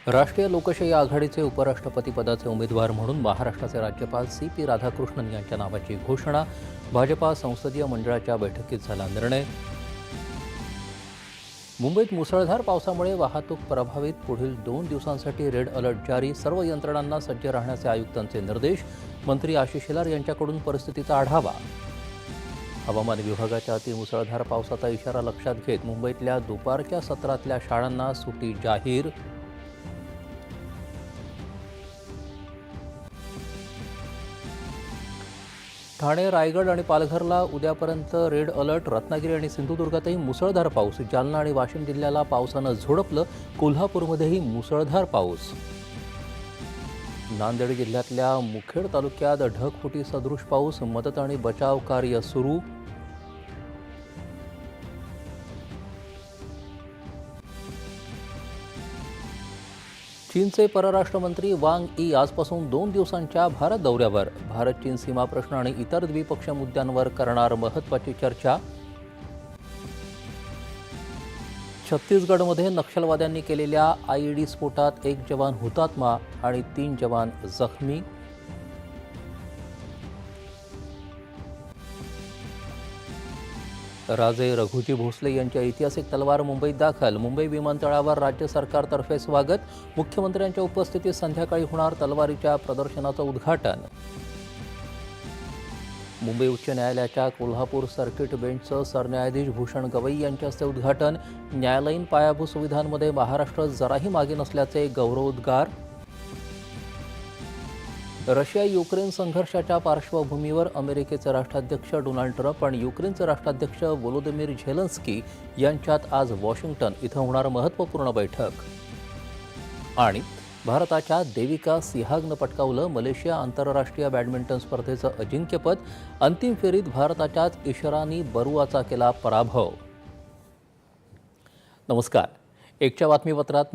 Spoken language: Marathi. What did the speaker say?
राष्ट्रीय लोकशाही आघाडीचे उपराष्ट्रपती पदाचे उमेदवार म्हणून महाराष्ट्राचे राज्यपाल सी.पी. राधाकृष्णन यांच्या नावाची घोषणा. भाजपा संसदीय मंडळाच्या बैठकीत झाला निर्णय. मुंबईत मुसळधार पावसामुळे वाहतूक प्रभावित. पुढील 2 दिवसांसाठी रेड अलर्ट जारी. सर्व यंत्रणांना सज्ज राहण्याचे आयुक्तांचे निर्देश. मंत्री आशिष शेलार यांच्याकडून परिस्थितीचा आढावा. हवामान विभागाच्या अतिमुसळधार पावसाचा इशारा लक्षात घेत मुंबईतल्या दुपारच्या सत्रातल्या शाळांना सुट्टी जाहीर. ठाणे, रायगड आणि पालघरला उद्यापर्यंत रेड अलर्ट. रत्नागिरी आणि सिंधुदुर्गातही मुसळधार पाऊस. जालना आणि वाशिम जिल्ह्याला पावसानं झोडपलं. कोल्हापूरमध्येही मुसळधार पाऊस. नांदेड जिल्ह्यातल्या मुखेड तालुक्यात ढगफुटी सदृश पाऊस. मदत आणि बचाव कार्य सुरू. चीनचे परराष्ट्र मंत्री वांग यी आजपासून 2 दिवसांच्या भारत दौऱ्यावर. भारत चीन सीमा प्रश्न आणि इतर द्विपक्षीय मुद्द्यांवर करणार महत्त्वाची चर्चा. छत्तीसगडमध्ये नक्षलवाद्यांनी केलेल्या आयईडी स्फोटात 1 जवान हुतात्मा आणि 3 जवान जखमी. राजे रघुजी भोसले यांची ऐतिहासिक तलवार मुंबईत दाखल. मुंबई विमानतळावर राज्य सरकारतर्फे स्वागत. मुख्यमंत्र्यांच्या उपस्थितीत संध्याकाळी होणार तलवारीच्या प्रदर्शनाचं उद्घाटन. मुंबई उच्च न्यायालयाच्या कोल्हापूर सर्किट बेंचचं सरन्यायाधीश भूषण गवई यांच्या हस्ते उद्घाटन. न्यायालयीन पायाभूत सुविधांमध्ये महाराष्ट्र जराही मागे नसल्याचे गौरवोद्गार. रशिया युक्रेन संघर्षाच्या पार्श्वभूमीवर अमेरिकेचे राष्ट्राध्यक्ष डोनाल्ड ट्रम्प आणि युक्रेनचे राष्ट्राध्यक्ष व्लोदिमीर झेलेन्स्की यांच्यात आज वॉशिंग्टन इथं होणार महत्त्वपूर्ण बैठक. आणि भारताच्या देविका सिहागनं पटकावलं मलेशिया आंतरराष्ट्रीय बॅडमिंटन स्पर्धेचं अजिंक्यपद. अंतिम फेरीत भारताच्याच इशरानी बरुआचा केला पराभव. नमस्कार. एकच्या बातमीपत्रात